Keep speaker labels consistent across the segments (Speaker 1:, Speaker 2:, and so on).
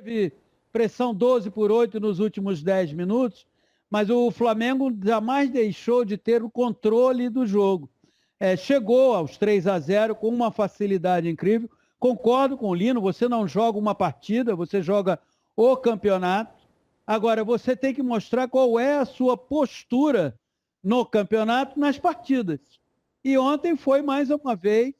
Speaker 1: teve pressão 12-8 nos últimos 10 minutos, mas o Flamengo jamais deixou de ter o controle do jogo. Chegou aos 3-0 com uma facilidade incrível. Concordo com o Lino, você não joga uma partida, você joga o campeonato. Agora, você tem que mostrar qual é a sua postura no campeonato, nas partidas. E ontem foi, mais uma vez,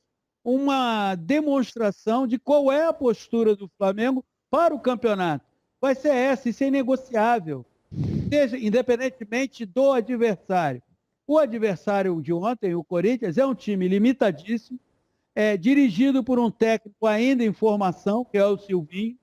Speaker 1: uma demonstração de qual é a postura do Flamengo para o campeonato. Vai ser essa, isso é inegociável, independentemente do adversário. O adversário de ontem, o Corinthians, é um time limitadíssimo, dirigido por um técnico ainda em formação, que é o Silvinho.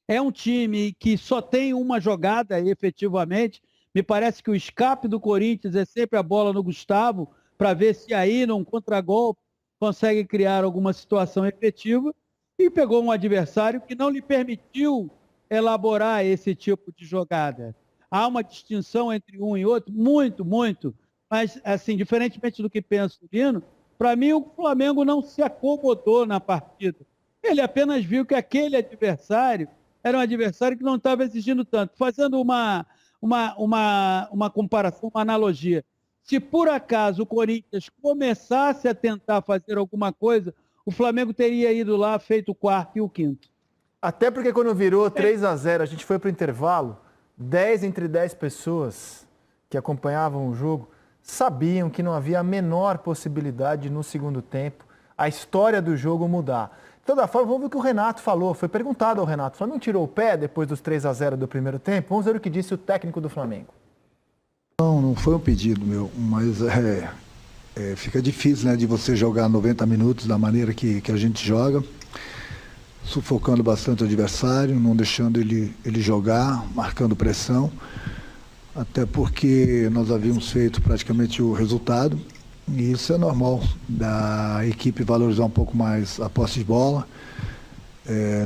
Speaker 1: É um time que só tem uma jogada, efetivamente. Me parece que o escape do Corinthians é sempre a bola no Gustavo, para ver se aí, num contragolpe, consegue criar alguma situação efetiva. E pegou um adversário que não lhe permitiu elaborar esse tipo de jogada. Há uma distinção entre um e outro, muito, muito. Mas, assim, diferentemente do que pensa o Lino, para mim o Flamengo não se acomodou na partida. Ele apenas viu que aquele adversário era um adversário que não estava exigindo tanto. Fazendo uma comparação, uma analogia. Se por acaso o Corinthians começasse a tentar fazer alguma coisa, o Flamengo teria ido lá, feito o quarto e o quinto.
Speaker 2: Até porque quando virou 3-0, a gente foi para o intervalo, 10 entre 10 pessoas que acompanhavam o jogo sabiam que não havia a menor possibilidade no segundo tempo a história do jogo mudar. De toda forma, vamos ver o que o Renato falou. Foi perguntado ao Renato, o Flamengo tirou o pé depois dos 3-0 do primeiro tempo? Vamos ver o que disse o técnico do Flamengo.
Speaker 3: Não foi um pedido meu, mas fica difícil, né, de você jogar 90 minutos da maneira que a gente joga, sufocando bastante o adversário, não deixando ele jogar, marcando pressão, até porque nós havíamos feito praticamente o resultado, e isso é normal, da equipe valorizar um pouco mais a posse de bola,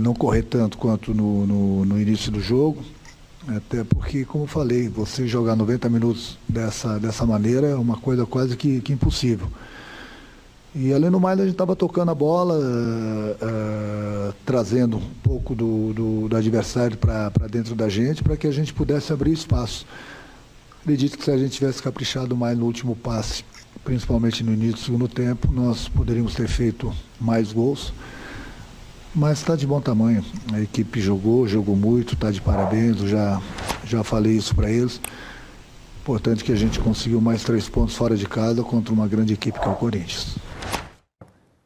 Speaker 3: não correr tanto quanto no início do jogo, até porque, como falei, você jogar 90 minutos dessa maneira é uma coisa quase que impossível. E além do mais, a gente estava tocando a bola, trazendo um pouco do adversário para dentro da gente, para que a gente pudesse abrir espaço. Acredito que se a gente tivesse caprichado mais no último passe, principalmente no início do segundo tempo, nós poderíamos ter feito mais gols. Mas está de bom tamanho. A equipe jogou muito, está de parabéns, eu já falei isso para eles. Importante que a gente conseguiu mais 3 pontos fora de casa contra uma grande equipe que é o Corinthians.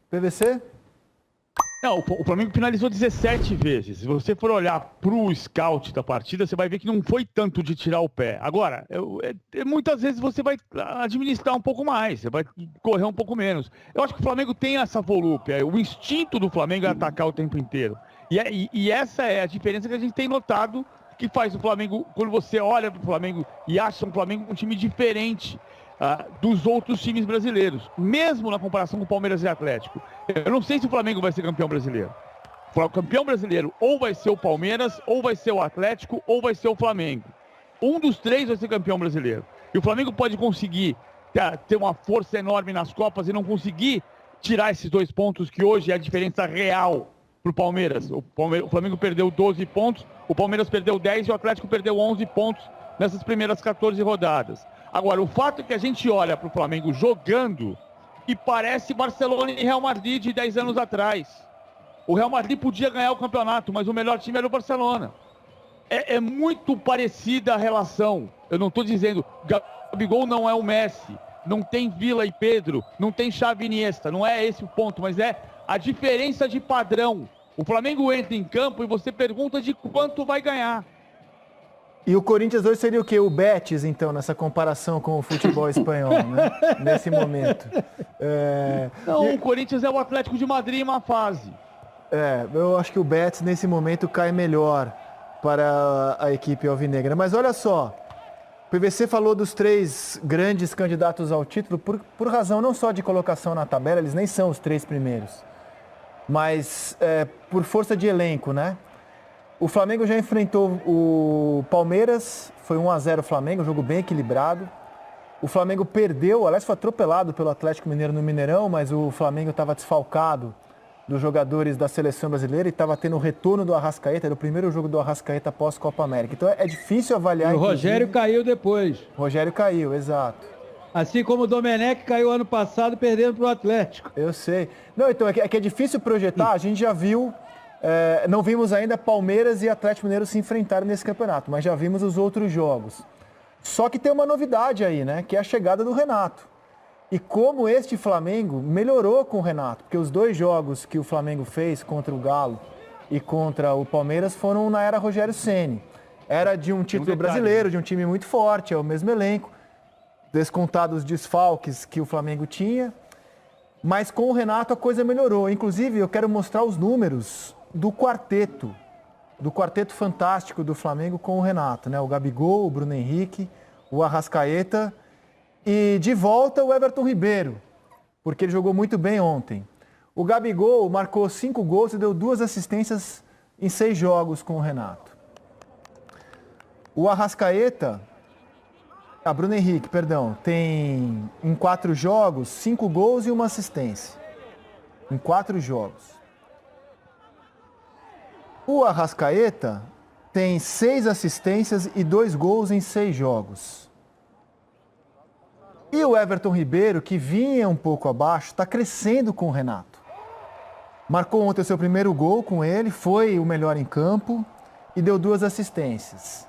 Speaker 2: PVC?
Speaker 4: Não, o Flamengo finalizou 17 vezes. Se você for olhar para o scout da partida, você vai ver que não foi tanto de tirar o pé. Agora, muitas vezes você vai administrar um pouco mais, você vai correr um pouco menos. Eu acho que o Flamengo tem essa volúpia. O instinto do Flamengo é atacar o tempo inteiro. E essa é a diferença que a gente tem notado, que faz o Flamengo, quando você olha para o Flamengo e acha um Flamengo um time diferente dos outros times brasileiros, mesmo na comparação com o Palmeiras e Atlético. Eu não sei se o Flamengo vai ser campeão brasileiro. O campeão brasileiro ou vai ser o Palmeiras, ou vai ser o Atlético, ou vai ser o Flamengo. Um dos três vai ser campeão brasileiro. E o Flamengo pode conseguir ter uma força enorme nas Copas e não conseguir tirar esses 2 pontos, que hoje é a diferença real para o Palmeiras. O Flamengo perdeu 12 pontos, o Palmeiras perdeu 10 e o Atlético perdeu 11 pontos nessas primeiras 14 rodadas. Agora, o fato é que a gente olha para o Flamengo jogando e parece Barcelona e Real Madrid de 10 anos atrás. O Real Madrid podia ganhar o campeonato, mas o melhor time era o Barcelona. É muito parecida a relação. Eu não estou dizendo, Gabigol não é o Messi, não tem Vila e Pedro, não tem Xavi e Iniesta, não é esse o ponto, mas é a diferença de padrão. O Flamengo entra em campo e você pergunta de quanto vai ganhar.
Speaker 2: E o Corinthians hoje seria o quê? O Betis, então, nessa comparação com o futebol espanhol, né? Nesse momento.
Speaker 4: Não, o Corinthians é o Atlético de Madrid em uma fase.
Speaker 2: Eu acho que o Betis, nesse momento, cai melhor para a equipe alvinegra. Mas olha só, o PVC falou dos 3 grandes candidatos ao título por razão não só de colocação na tabela, eles nem são os 3 primeiros, mas por força de elenco, né? O Flamengo já enfrentou o Palmeiras, foi 1-0 o Flamengo, um jogo bem equilibrado. O Flamengo perdeu, aliás foi atropelado pelo Atlético Mineiro no Mineirão, mas o Flamengo estava desfalcado dos jogadores da seleção brasileira e estava tendo o retorno do Arrascaeta, era o primeiro jogo do Arrascaeta após Copa América. Então é difícil avaliar.
Speaker 1: E o Rogério caiu depois.
Speaker 2: Rogério caiu, exato.
Speaker 1: Assim como o Domenech caiu ano passado perdendo para o Atlético.
Speaker 2: Eu sei. Não, então é que é difícil projetar, a gente já viu, não vimos ainda Palmeiras e Atlético Mineiro se enfrentarem nesse campeonato, mas já vimos os outros jogos. Só que tem uma novidade aí, né, que é a chegada do Renato. E como este Flamengo melhorou com o Renato, porque os 2 jogos que o Flamengo fez contra o Galo e contra o Palmeiras foram na era Rogério Ceni. Era de um título brasileiro, de um time muito forte, é o mesmo elenco, descontado os desfalques que o Flamengo tinha, mas com o Renato a coisa melhorou. Inclusive, eu quero mostrar os números do quarteto fantástico do Flamengo com o Renato, né? O Gabigol, o Bruno Henrique, o Arrascaeta e de volta o Everton Ribeiro, porque ele jogou muito bem ontem. O Gabigol marcou 5 gols e deu 2 assistências em 6 jogos com o Renato. O Arrascaeta, Bruno Henrique, perdão, tem em 4 jogos 5 gols e 1 assistência. Em 4 jogos. O Arrascaeta tem 6 assistências e 2 gols em 6 jogos. E o Everton Ribeiro, que vinha um pouco abaixo, está crescendo com o Renato. Marcou ontem o seu primeiro gol com ele, foi o melhor em campo e deu 2 assistências.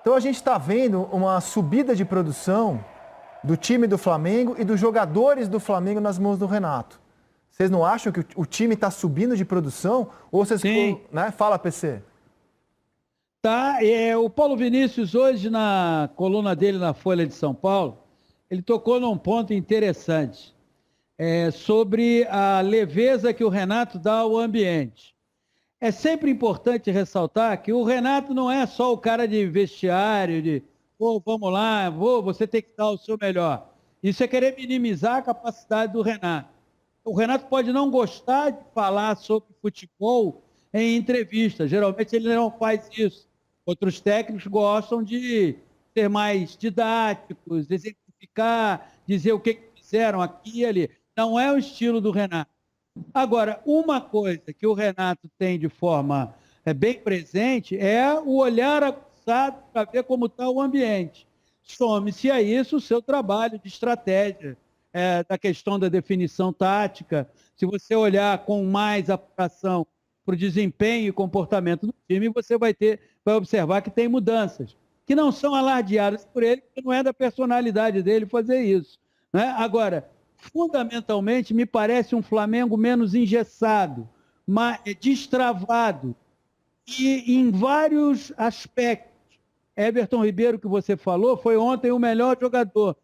Speaker 2: Então a gente está vendo uma subida de produção do time do Flamengo e dos jogadores do Flamengo nas mãos do Renato. Vocês não acham que o time está subindo de produção? Ou vocês, né? Fala, PC.
Speaker 1: Tá, o Paulo Vinícius hoje na coluna dele na Folha de São Paulo, ele tocou num ponto interessante, sobre a leveza que o Renato dá ao ambiente. É sempre importante ressaltar que o Renato não é só o cara de vestiário, de vamos lá, você tem que dar o seu melhor. Isso é querer minimizar a capacidade do Renato. O Renato pode não gostar de falar sobre futebol em entrevista, geralmente ele não faz isso. Outros técnicos gostam de ser mais didáticos, exemplificar, dizer o que fizeram aqui e ali. Não é o estilo do Renato. Agora, uma coisa que o Renato tem de forma bem presente é o olhar aguçado para ver como está o ambiente. Some-se a isso o seu trabalho de estratégia, da questão da definição tática. Se você olhar com mais apuração para o desempenho e comportamento do time, você vai observar que tem mudanças, que não são alardeadas por ele, porque não é da personalidade dele fazer isso, né? Agora, fundamentalmente, me parece um Flamengo menos engessado, mais destravado, e em vários aspectos. Everton Ribeiro, que você falou, foi ontem o melhor jogador.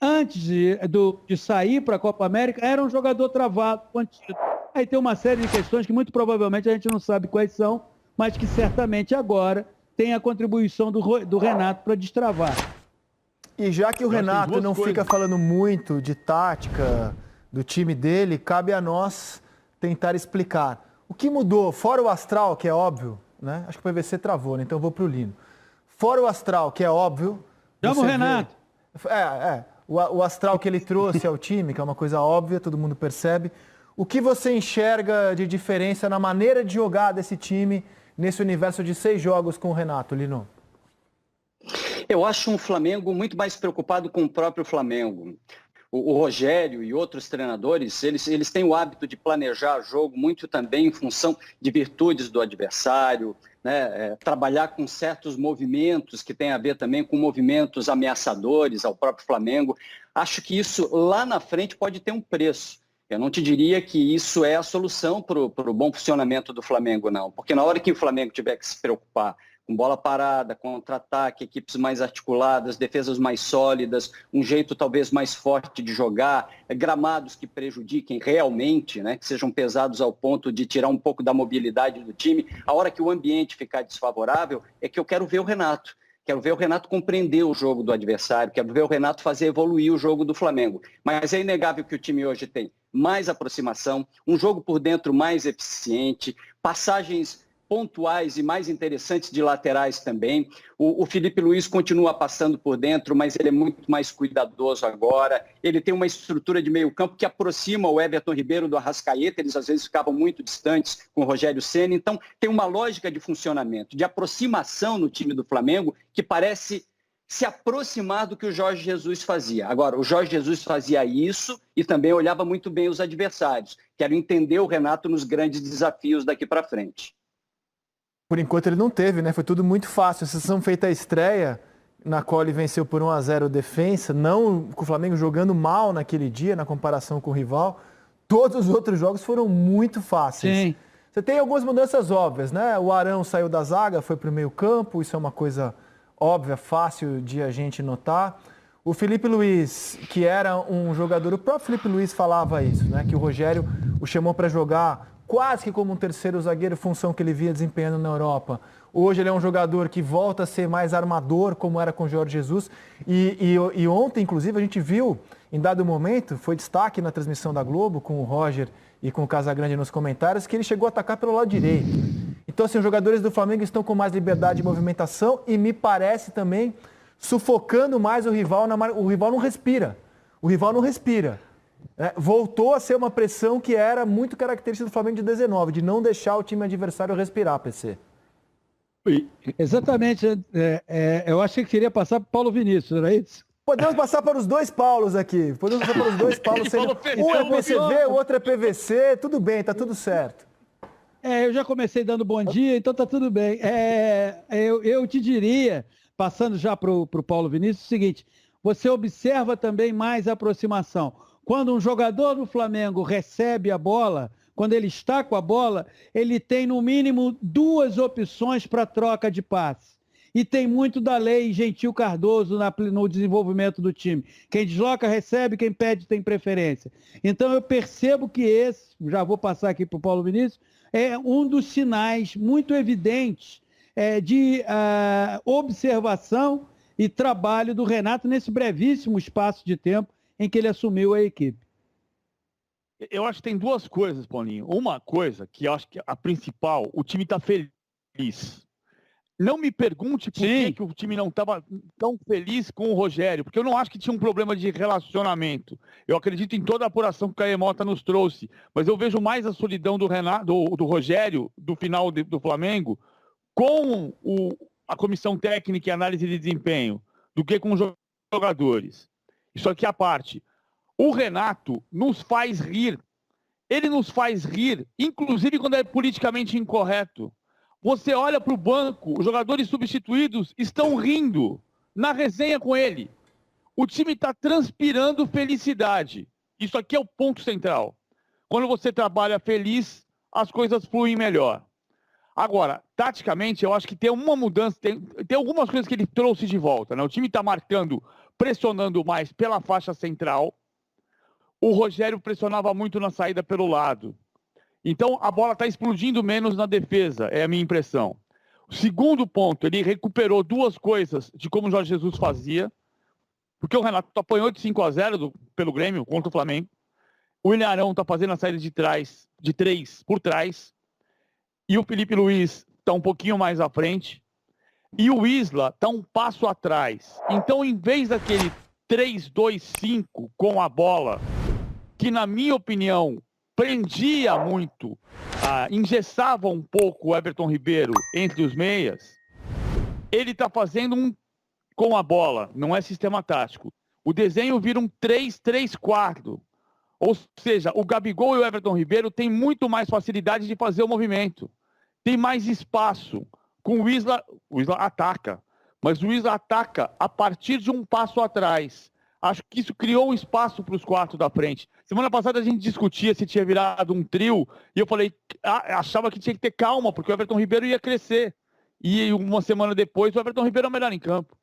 Speaker 1: Antes de sair para a Copa América, era um jogador travado, contido. Aí tem uma série de questões que muito provavelmente a gente não sabe quais são, mas que certamente agora tem a contribuição do Renato para destravar.
Speaker 2: E já que o Renato não fica falando muito de tática do time dele, cabe a nós tentar explicar. O que mudou, fora o astral, que é óbvio, né? Acho que o PVC travou, né? Então eu vou para o Lino. Fora o astral, que é óbvio...
Speaker 1: Chama o Renato.
Speaker 2: O astral que ele trouxe ao time, que é uma coisa óbvia, todo mundo percebe. O que você enxerga de diferença na maneira de jogar desse time nesse universo de 6 jogos com o Renato, Lino?
Speaker 5: Eu acho um Flamengo muito mais preocupado com o próprio Flamengo. O Rogério e outros treinadores, eles têm o hábito de planejar o jogo muito também em função de virtudes do adversário, né? Trabalhar com certos movimentos que tem a ver também com movimentos ameaçadores ao próprio Flamengo. Acho que isso lá na frente pode ter um preço. Eu não te diria que isso é a solução para o bom funcionamento do Flamengo, não. Porque na hora que o Flamengo tiver que se preocupar com bola parada, contra-ataque, equipes mais articuladas, defesas mais sólidas, um jeito talvez mais forte de jogar, gramados que prejudiquem realmente, né, que sejam pesados ao ponto de tirar um pouco da mobilidade do time, a hora que o ambiente ficar desfavorável, é que eu quero ver o Renato. Quero ver o Renato compreender o jogo do adversário, quero ver o Renato fazer evoluir o jogo do Flamengo. Mas é inegável que o time hoje tem mais aproximação, um jogo por dentro mais eficiente, passagens pontuais e mais interessantes de laterais também. O Felipe Luiz continua passando por dentro, mas ele é muito mais cuidadoso agora. Ele tem uma estrutura de meio campo que aproxima o Everton Ribeiro do Arrascaeta. Eles às vezes ficavam muito distantes com o Rogério Ceni. Então tem uma lógica de funcionamento, de aproximação no time do Flamengo que parece se aproximar do que o Jorge Jesus fazia. Agora, o Jorge Jesus fazia isso e também olhava muito bem os adversários. Quero entender o Renato nos grandes desafios daqui para frente.
Speaker 2: Por enquanto ele não teve, né? Foi tudo muito fácil. A sessão feita a estreia, na qual ele venceu por 1-0 o Defensa, não com o Flamengo jogando mal naquele dia, na comparação com o rival. Todos os outros jogos foram muito fáceis.
Speaker 1: Sim.
Speaker 2: Você tem algumas mudanças óbvias, né? O Arão saiu da zaga, foi para o meio campo, isso é uma coisa óbvia, fácil de a gente notar. O Felipe Luiz, que era um jogador, o próprio Felipe Luiz falava isso, né? Que o Rogério o chamou para jogar quase que como um terceiro zagueiro, função que ele vinha desempenhando na Europa. Hoje ele é um jogador que volta a ser mais armador, como era com o Jorge Jesus. E ontem, inclusive, a gente viu, em dado momento, foi destaque na transmissão da Globo, com o Roger e com o Casagrande nos comentários, que ele chegou a atacar pelo lado direito. Então, assim, os jogadores do Flamengo estão com mais liberdade de movimentação e me parece também sufocando mais o rival. O rival não respira. O rival não respira. Voltou a ser uma pressão que era muito característica do Flamengo de 19, de não deixar o time adversário respirar, PC.
Speaker 1: Exatamente. Eu achei que queria passar para o Paulo Vinícius, era isso?
Speaker 2: Podemos passar para os dois Paulos aqui. Podemos passar para os dois Paulos. Um é PCV, o outro é PVC. Tudo bem, tá tudo certo.
Speaker 1: Eu já comecei dando bom dia, então tá tudo bem. Eu te diria, passando já para o Paulo Vinícius, o seguinte: você observa também mais a aproximação. Quando um jogador do Flamengo recebe a bola, quando ele está com a bola, ele tem no mínimo 2 opções para troca de passe. E tem muito da lei Gentil Cardoso no desenvolvimento do time. Quem desloca recebe, quem pede tem preferência. Então eu percebo que esse, já vou passar aqui para o Paulo Vinícius, é um dos sinais muito evidentes de observação e trabalho do Renato nesse brevíssimo espaço de tempo em que ele assumiu a equipe.
Speaker 4: Eu acho que tem 2 coisas, Paulinho. Uma coisa que eu acho que a principal, o time está feliz. Não me pergunte por que o time não estava tão feliz com o Rogério, porque eu não acho que tinha um problema de relacionamento. Eu acredito em toda a apuração que o Caemota nos trouxe, mas eu vejo mais a solidão do Rogério, do final do Flamengo, com a comissão técnica e análise de desempenho, do que com os jogadores. Isso aqui é a parte. O Renato nos faz rir. Ele nos faz rir, inclusive quando é politicamente incorreto. Você olha para o banco, os jogadores substituídos estão rindo na resenha com ele. O time está transpirando felicidade. Isso aqui é o ponto central. Quando você trabalha feliz, as coisas fluem melhor. Agora, taticamente, eu acho que tem uma mudança, tem algumas coisas que ele trouxe de volta, né? O time está marcando, pressionando mais pela faixa central. O Rogério pressionava muito na saída pelo lado. Então, a bola está explodindo menos na defesa, é a minha impressão. O segundo ponto, ele recuperou 2 coisas de como o Jorge Jesus fazia, porque o Renato apanhou de 5-0 pelo Grêmio contra o Flamengo. O William Arão está fazendo a saída de 3 por trás. E o Felipe Luiz está um pouquinho mais à frente. E o Isla está um passo atrás. Então, em vez daquele 3-2-5 com a bola, que na minha opinião prendia muito, engessava um pouco o Everton Ribeiro entre os meias, ele está fazendo com a bola, não é sistema tático. O desenho vira um 3-3-4. Ou seja, o Gabigol e o Everton Ribeiro têm muito mais facilidade de fazer o movimento. Tem mais espaço. Com o Isla ataca. Mas o Isla ataca a partir de um passo atrás. Acho que isso criou um espaço para os 4 da frente. Semana passada a gente discutia se tinha virado um trio. E eu falei, achava que tinha que ter calma, porque o Everton Ribeiro ia crescer. E uma semana depois o Everton Ribeiro é o melhor em campo.